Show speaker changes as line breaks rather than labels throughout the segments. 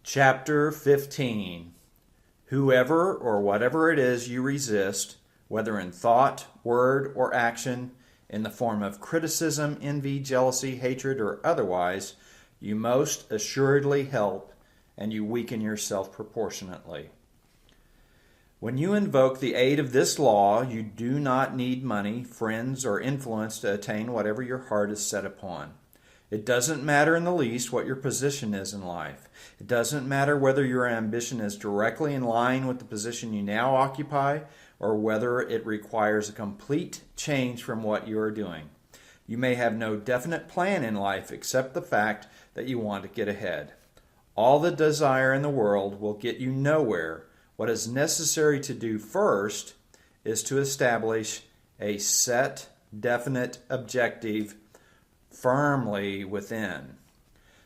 Chapter 15. Whoever or whatever it is you resist, whether in thought, word, or action, in the form of criticism, envy, jealousy, hatred, or otherwise, you most assuredly help, and you weaken yourself proportionately. When you invoke the aid of this law, you do not need money, friends, or influence to attain whatever your heart is set upon. It doesn't matter in the least what your position is in life. It doesn't matter whether your ambition is directly in line with the position you now occupy or whether it requires a complete change from what you are doing. You may have no definite plan in life except the fact that you want to get ahead. All the desire in the world will get you nowhere. What is necessary to do first is to establish a set, definite objective firmly within.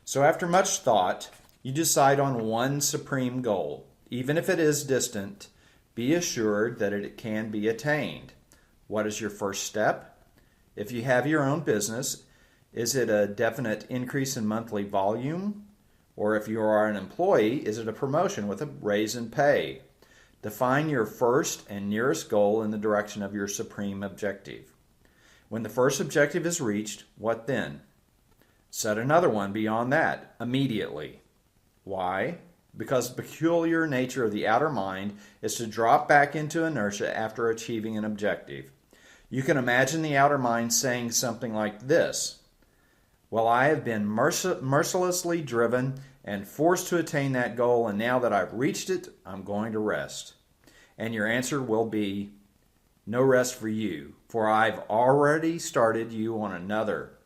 So after much thought, you decide on one supreme goal. Even if it is distant, be assured that it can be attained. What is your first step? If you have your own business, is it a definite increase in monthly volume? Or if you are an employee, is it a promotion with a raise in pay? Define your first and nearest goal in the direction of your supreme objective. When the first objective is reached, what then? Set another one beyond that immediately. Why? Because the peculiar nature of the outer mind is to drop back into inertia after achieving an objective. You can imagine the outer mind saying something like this: well, I have been mercilessly driven and forced to attain that goal, and now that I've reached it, I'm going to rest. And your answer will be, no rest for you, for I've already started you on another.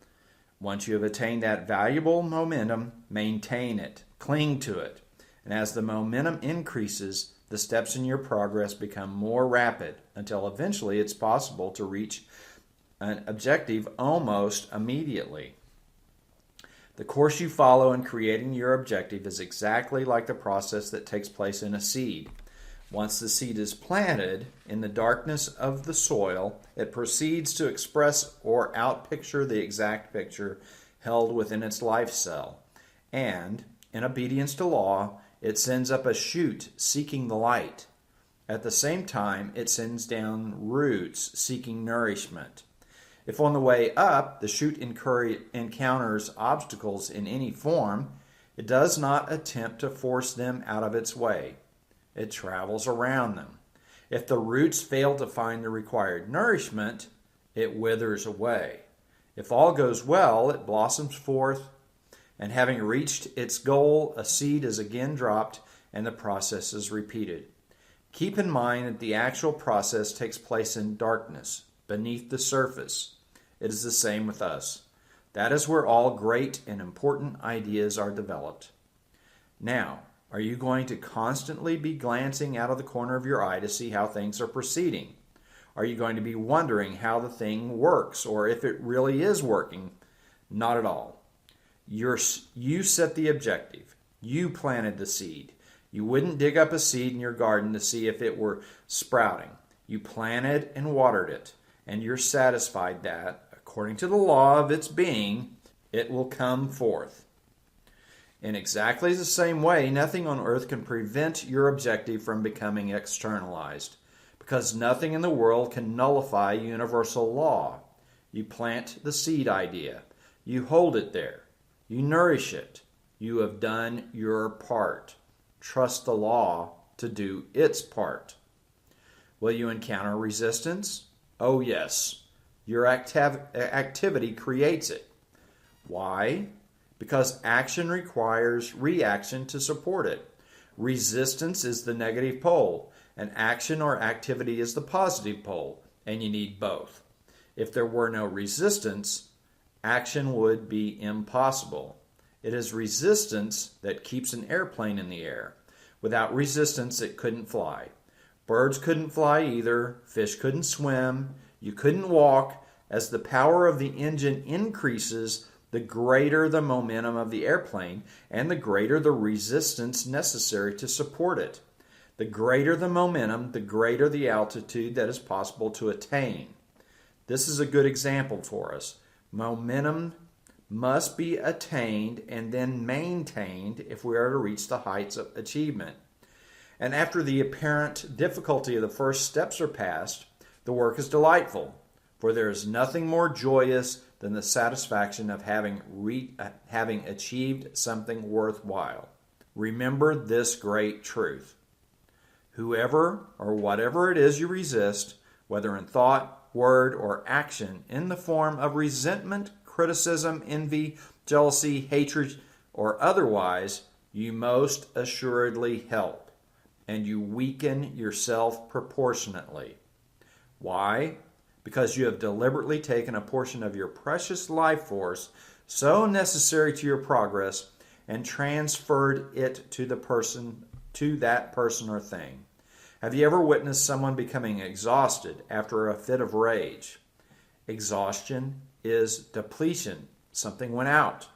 Once you have attained that valuable momentum, maintain it, cling to it. And as the momentum increases, the steps in your progress become more rapid until eventually it's possible to reach an objective almost immediately. The course you follow in creating your objective is exactly like the process that takes place in a seed. Once the seed is planted in the darkness of the soil, it proceeds to express or outpicture the exact picture held within its life cell. And, in obedience to law, it sends up a shoot seeking the light. At the same time, it sends down roots seeking nourishment. If on the way up, the shoot encounters obstacles in any form, it does not attempt to force them out of its way. It travels around them. If the roots fail to find the required nourishment, it withers away. If all goes well, it blossoms forth, and having reached its goal, a seed is again dropped, and the process is repeated. Keep in mind that the actual process takes place in darkness, beneath the surface. It is the same with us. That is where all great and important ideas are developed. Now, are you going to constantly be glancing out of the corner of your eye to see how things are proceeding? Are you going to be wondering how the thing works or if it really is working? Not at all. You set the objective. You planted the seed. You wouldn't dig up a seed in your garden to see if it were sprouting. You planted and watered it, and you're satisfied that, according to the law of its being, it will come forth. In exactly the same way, nothing on earth can prevent your objective from becoming externalized, because nothing in the world can nullify universal law. You plant the seed idea. You hold it there. You nourish it. You have done your part. Trust the law to do its part. Will you encounter resistance? Oh yes. Your activity creates it. Why? Because action requires reaction to support it. Resistance is the negative pole, and action or activity is the positive pole, and you need both. If there were no resistance, action would be impossible. It is resistance that keeps an airplane in the air. Without resistance, it couldn't fly. Birds couldn't fly either. Fish couldn't swim. You couldn't walk. As the power of the engine increases, the greater the momentum of the airplane and the greater the resistance necessary to support it. The greater the momentum, the greater the altitude that is possible to attain. This is a good example for us. Momentum must be attained and then maintained if we are to reach the heights of achievement. And after the apparent difficulty of the first steps are passed, the work is delightful, for there is nothing more joyous than the satisfaction of having achieved something worthwhile. Remember this great truth. Whoever or whatever it is you resist, whether in thought, word, or action, in the form of resentment, criticism, envy, jealousy, hatred, or otherwise, you most assuredly help, and you weaken yourself proportionately. Why? Because you have deliberately taken a portion of your precious life force, so necessary to your progress, and transferred it to that person or thing. Have you ever witnessed someone becoming exhausted after a fit of rage? Exhaustion is depletion. Something went out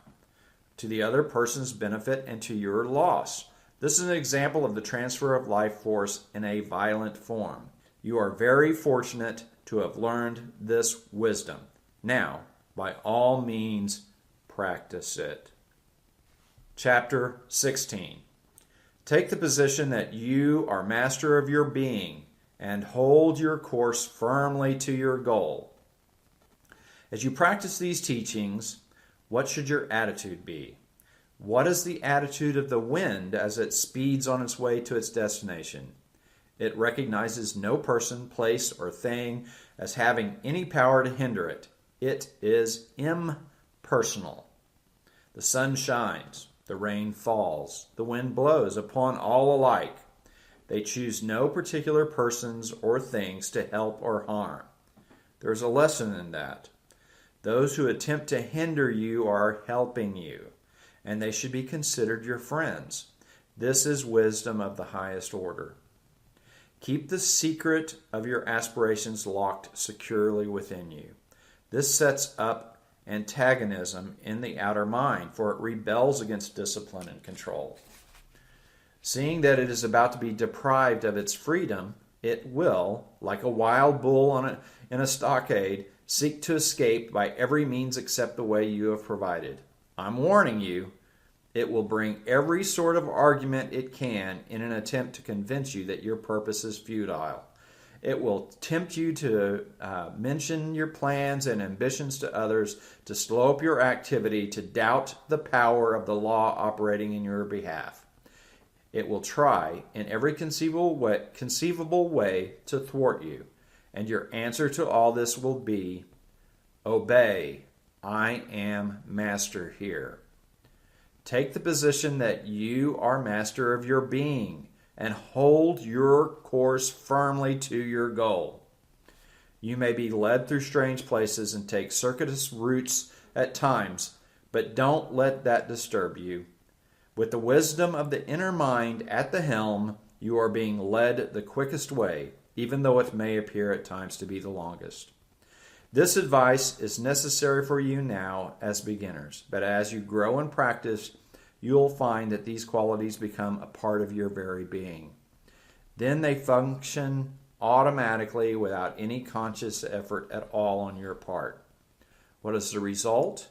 to the other person's benefit and to your loss. This is an example of the transfer of life force in a violent form. You are very fortunate to have learned this wisdom. Now, by all means, practice it. Chapter 16. Take the position that you are master of your being and hold your course firmly to your goal. As you practice these teachings, what should your attitude be? What is the attitude of the wind as it speeds on its way to its destination? It recognizes no person, place, or thing as having any power to hinder it. It is impersonal. The sun shines, the rain falls, the wind blows upon all alike. They choose no particular persons or things to help or harm. There is a lesson in that. Those who attempt to hinder you are helping you, and they should be considered your friends. This is wisdom of the highest order. Keep the secret of your aspirations locked securely within you. This sets up antagonism in the outer mind, for it rebels against discipline and control. Seeing that it is about to be deprived of its freedom, it will, like a wild bull in a stockade, seek to escape by every means except the way you have provided. I'm warning you, it will bring every sort of argument it can in an attempt to convince you that your purpose is futile. It will tempt you to mention your plans and ambitions to others, to slow up your activity, to doubt the power of the law operating in your behalf. It will try in every conceivable way to thwart you. And your answer to all this will be, obey, I am master here. Take the position that you are master of your being and hold your course firmly to your goal. You may be led through strange places and take circuitous routes at times, but don't let that disturb you. With the wisdom of the inner mind at the helm, you are being led the quickest way, even though it may appear at times to be the longest. This advice is necessary for you now as beginners, but as you grow in practice, you'll find that these qualities become a part of your very being. Then they function automatically without any conscious effort at all on your part. What is the result?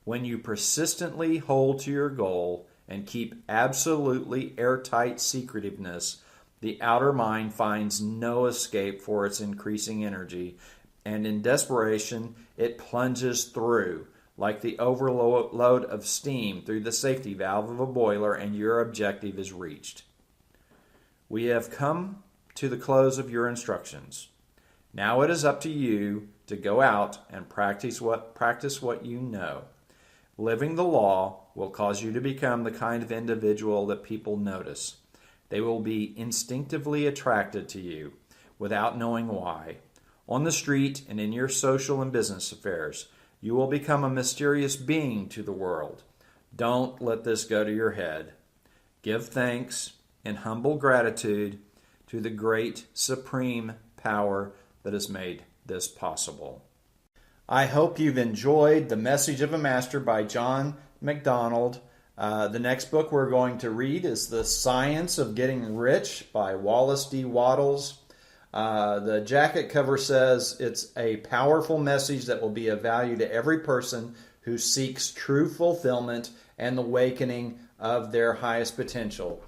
When you persistently hold to your goal and keep absolutely airtight secretiveness, the outer mind finds no escape for its increasing energy, and in desperation it plunges through, like the overload of steam through the safety valve of a boiler, and your objective is reached. We have come to the close of your instructions. Now it is up to you to go out and practice what you know. Living the law will cause you to become the kind of individual that people notice. They will be instinctively attracted to you without knowing why. On the street and in your social and business affairs, you will become a mysterious being to the world. Don't let this go to your head. Give thanks in humble gratitude to the great supreme power that has made this possible. I hope you've enjoyed The Message of a Master by John McDonald. The next book we're going to read is The Science of Getting Rich by Wallace D. Wattles. The jacket cover says it's a powerful message that will be of value to every person who seeks true fulfillment and the awakening of their highest potential.